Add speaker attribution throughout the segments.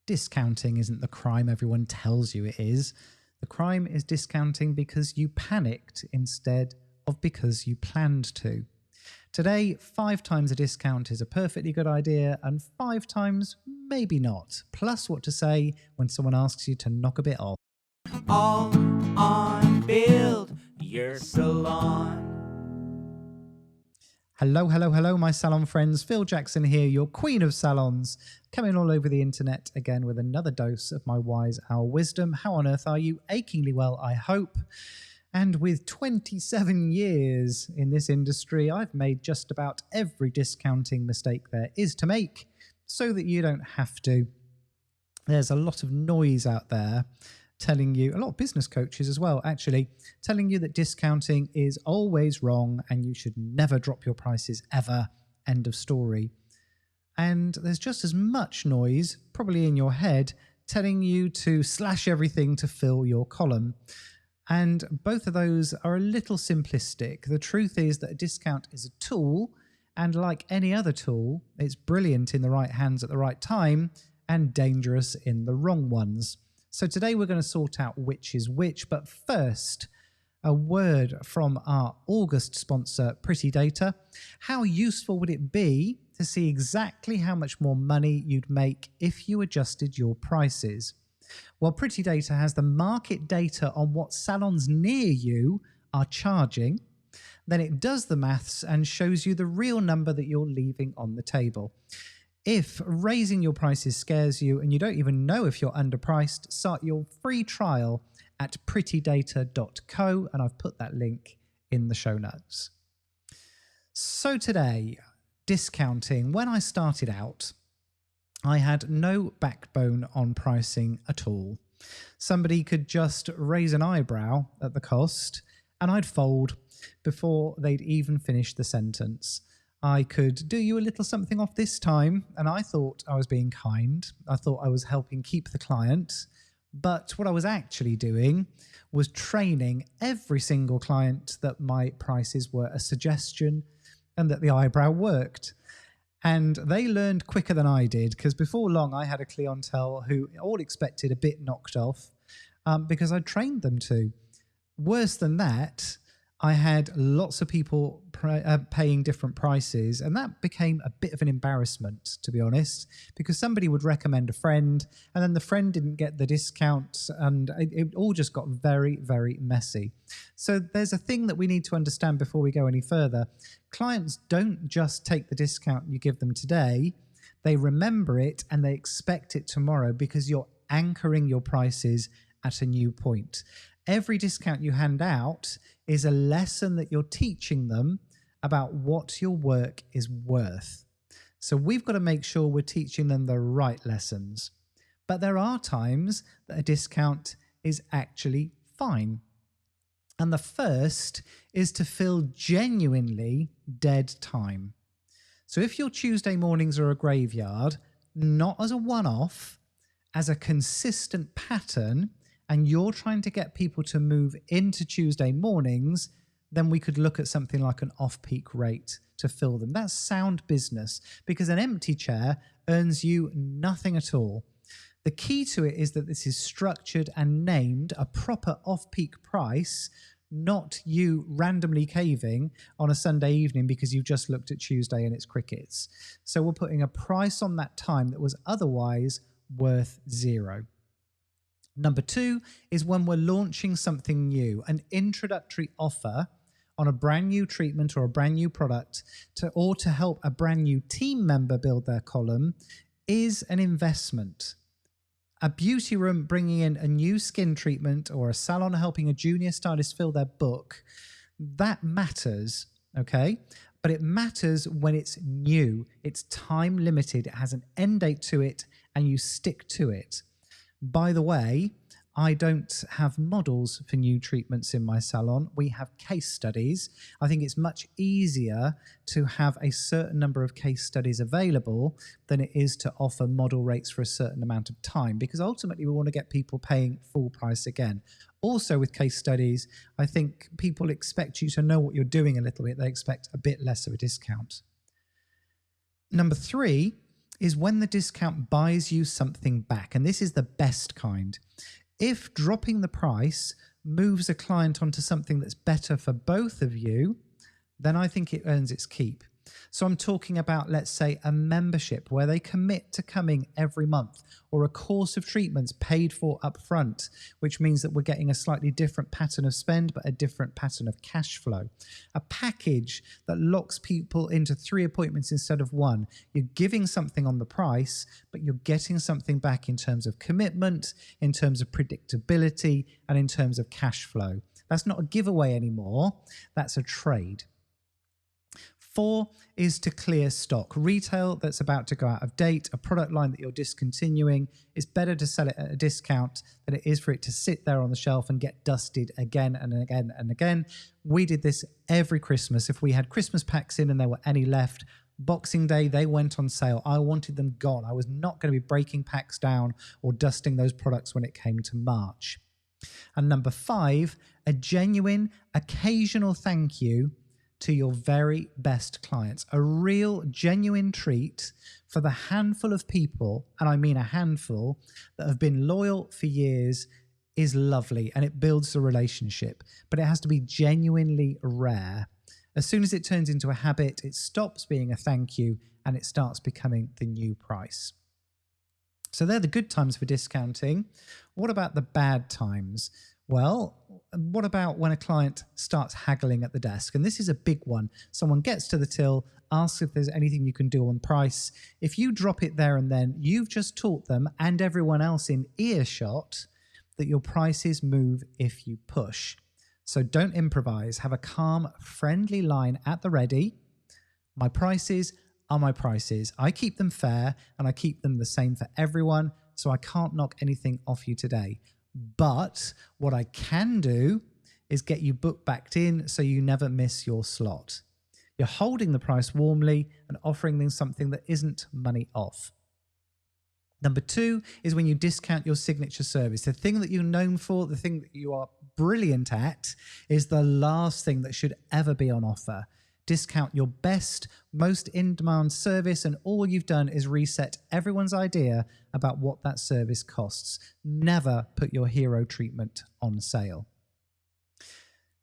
Speaker 1: Discounting isn't the crime everyone tells you it is. The crime is discounting because you panicked instead of because you planned to. Today, 5 times a discount is a perfectly good idea, and 5 times maybe not. Plus what to say when someone asks you to knock a bit off.
Speaker 2: All on Build Your Salon.
Speaker 1: Hello, hello, hello, my salon friends. Phil Jackson here, your queen of salons, coming all over the internet again with another dose of my wise owl wisdom. How on earth are you? Achingly well, I hope. And with 27 years in this industry, I've made just about every discounting mistake there is to make so that you don't have to. There's a lot of noise out there telling you, a lot of business coaches as well, actually, telling you that discounting is always wrong and you should never drop your prices ever. End of story. And there's just as much noise, probably in your head, telling you to slash everything to fill your column. And both of those are a little simplistic. The truth is that a discount is a tool, and like any other tool, it's brilliant in the right hands at the right time and dangerous in the wrong ones. So today we're going to sort out which is which, but first, a word from our August sponsor, Pretty Data. How useful would it be to see exactly how much more money you'd make if you adjusted your prices? Well, Pretty Data has the market data on what salons near you are charging. Then it does the maths and shows you the real number that you're leaving on the table. If raising your prices scares you and you don't even know if you're underpriced, start your free trial at prettydata.co, and I've put that link in the show notes. So today, discounting. When I started out, I had no backbone on pricing at all. Somebody could just raise an eyebrow at the cost and I'd fold before they'd even finish the sentence. I could do you a little something off this time, and I thought I was being kind. I thought I was helping keep the client. But what I was actually doing was training every single client that my prices were a suggestion and that the eyebrow worked. And they learned quicker than I did, because before long I had a clientele who all expected a bit knocked off because I trained them to. Worse than that, I had lots of people paying different prices, and that became a bit of an embarrassment, to be honest, because somebody would recommend a friend and then the friend didn't get the discount, and it all just got very, very messy. So there's a thing that we need to understand before we go any further. Clients don't just take the discount you give them today, they remember it and they expect it tomorrow because you're anchoring your prices at a new point. Every discount you hand out is a lesson that you're teaching them about what your work is worth. So we've got to make sure we're teaching them the right lessons. But there are times that a discount is actually fine. And the first is to fill genuinely dead time. So if your Tuesday mornings are a graveyard, not as a one-off, as a consistent pattern, and you're trying to get people to move into Tuesday mornings, then we could look at something like an off-peak rate to fill them. That's sound business, because an empty chair earns you nothing at all. The key to it is that this is structured and named a proper off-peak price, not you randomly caving on a Sunday evening because you've just looked at Tuesday and it's crickets. So we're putting a price on that time that was otherwise worth zero. Number 2 is when we're launching something new, an introductory offer on a brand new treatment or a brand new product to help a brand new team member build their column is an investment. A beauty room bringing in a new skin treatment or a salon helping a junior stylist fill their book, that matters, okay? But it matters when it's new, it's time limited, it has an end date to it, and you stick to it. By the way, I don't have models for new treatments in my salon. We have case studies. I think it's much easier to have a certain number of case studies available than it is to offer model rates for a certain amount of time, because ultimately we want to get people paying full price again. Also with case studies, I think people expect you to know what you're doing a little bit. They expect a bit less of a discount. Number 3 is when the discount buys you something back. And this is the best kind. If dropping the price moves a client onto something that's better for both of you, then I think it earns its keep. So I'm talking about, let's say, a membership where they commit to coming every month, or a course of treatments paid for upfront, which means that we're getting a slightly different pattern of spend, but a different pattern of cash flow. A package that locks people into 3 appointments instead of 1. You're giving something on the price, but you're getting something back in terms of commitment, in terms of predictability, and in terms of cash flow. That's not a giveaway anymore. That's a trade. 4 is to clear stock. Retail that's about to go out of date, a product line that you're discontinuing, it's better to sell it at a discount than it is for it to sit there on the shelf and get dusted again and again and again. We did this every Christmas. If we had Christmas packs in and there were any left, Boxing Day, they went on sale. I wanted them gone. I was not going to be breaking packs down or dusting those products when it came to March. And number 5, a genuine, occasional thank you to your very best clients. A real, genuine treat for the handful of people, and I mean a handful, that have been loyal for years is lovely, and it builds a relationship. But it has to be genuinely rare. As soon as it turns into a habit, it stops being a thank you and it starts becoming the new price. So they're the good times for discounting. What about the bad times? Well, what about when a client starts haggling at the desk? And this is a big one. Someone gets to the till, asks if there's anything you can do on price. If you drop it there and then, you've just taught them and everyone else in earshot that your prices move if you push. So don't improvise. Have a calm, friendly line at the ready. My prices are my prices. I keep them fair and I keep them the same for everyone, so I can't knock anything off you today. But what I can do is get you booked back in so you never miss your slot. You're holding the price warmly and offering them something that isn't money off. Number 2 is when you discount your signature service. The thing that you're known for, the thing that you are brilliant at, is the last thing that should ever be on offer. Discount your best, most in-demand service, and all you've done is reset everyone's idea about what that service costs. Never put your hero treatment on sale.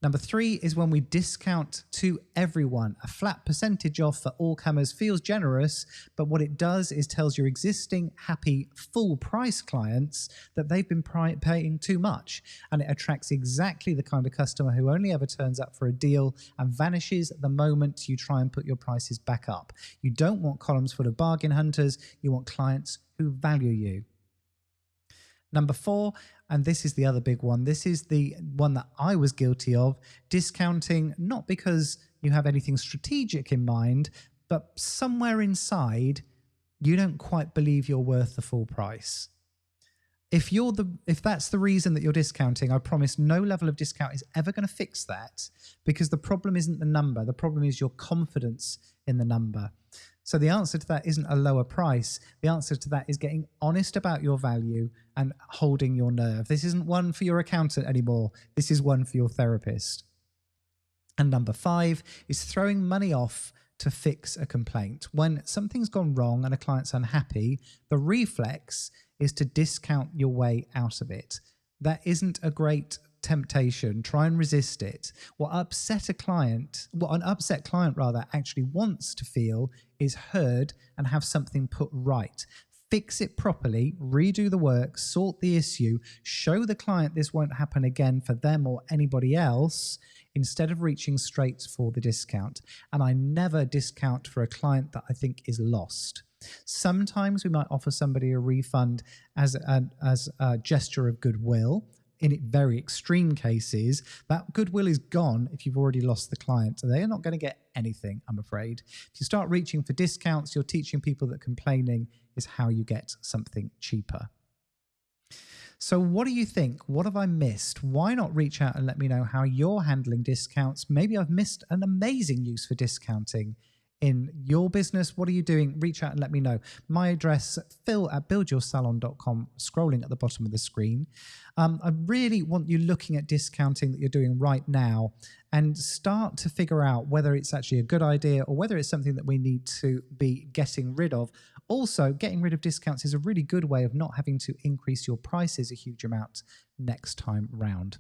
Speaker 1: Number 3 is when we discount to everyone. A flat percentage off for all comers feels generous, but what it does is tells your existing, happy, full price clients that they've been paying too much, and it attracts exactly the kind of customer who only ever turns up for a deal and vanishes the moment you try and put your prices back up. You don't want columns full of bargain hunters. You want clients who value you. Number 4, and this is the other big one, this is the one that I was guilty of, discounting not because you have anything strategic in mind, but somewhere inside you don't quite believe you're worth the full price. If that's the reason that you're discounting, I promise no level of discount is ever going to fix that, because the problem isn't the number, the problem is your confidence in the number. So the answer to that isn't a lower price. The answer to that is getting honest about your value and holding your nerve. This isn't one for your accountant anymore. This is one for your therapist. And number 5 is throwing money off to fix a complaint. When something's gone wrong and a client's unhappy, the reflex is to discount your way out of it. That isn't a great temptation. Try and resist it. What an upset client actually wants to feel is heard and have something put right. Fix it properly, redo the work, sort the issue, show the client this won't happen again for them or anybody else, instead of reaching straight for the discount. And I never discount for a client that I think is lost. Sometimes we might offer somebody a refund as a gesture of goodwill. In very extreme cases, that goodwill is gone if you've already lost the client. So they are not going to get anything, I'm afraid. If you start reaching for discounts, you're teaching people that complaining is how you get something cheaper. So what do you think? What have I missed? Why not reach out and let me know how you're handling discounts? Maybe I've missed an amazing use for discounting in your business. What are you doing? Reach out and let me know. My address, phil@buildyoursalon.com, scrolling at the bottom of the screen. I really want you looking at discounting that you're doing right now and start to figure out whether it's actually a good idea or whether it's something that we need to be getting rid of, Also, getting rid of discounts is a really good way of not having to increase your prices a huge amount next time round.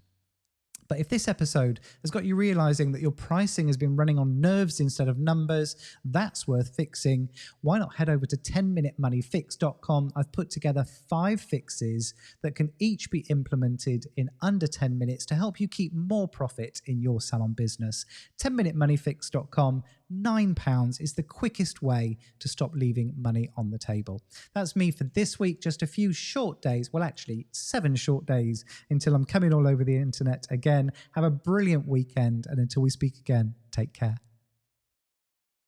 Speaker 1: But if this episode has got you realizing that your pricing has been running on nerves instead of numbers, that's worth fixing. Why not head over to 10minutemoneyfix.com? I've put together 5 fixes that can each be implemented in under 10 minutes to help you keep more profit in your salon business. 10minutemoneyfix.com. £9 is the quickest way to stop leaving money on the table. That's me for this week. Just a few short days, well, actually 7 short days until I'm coming all over the internet again. Have a brilliant weekend, and until we speak again, take care.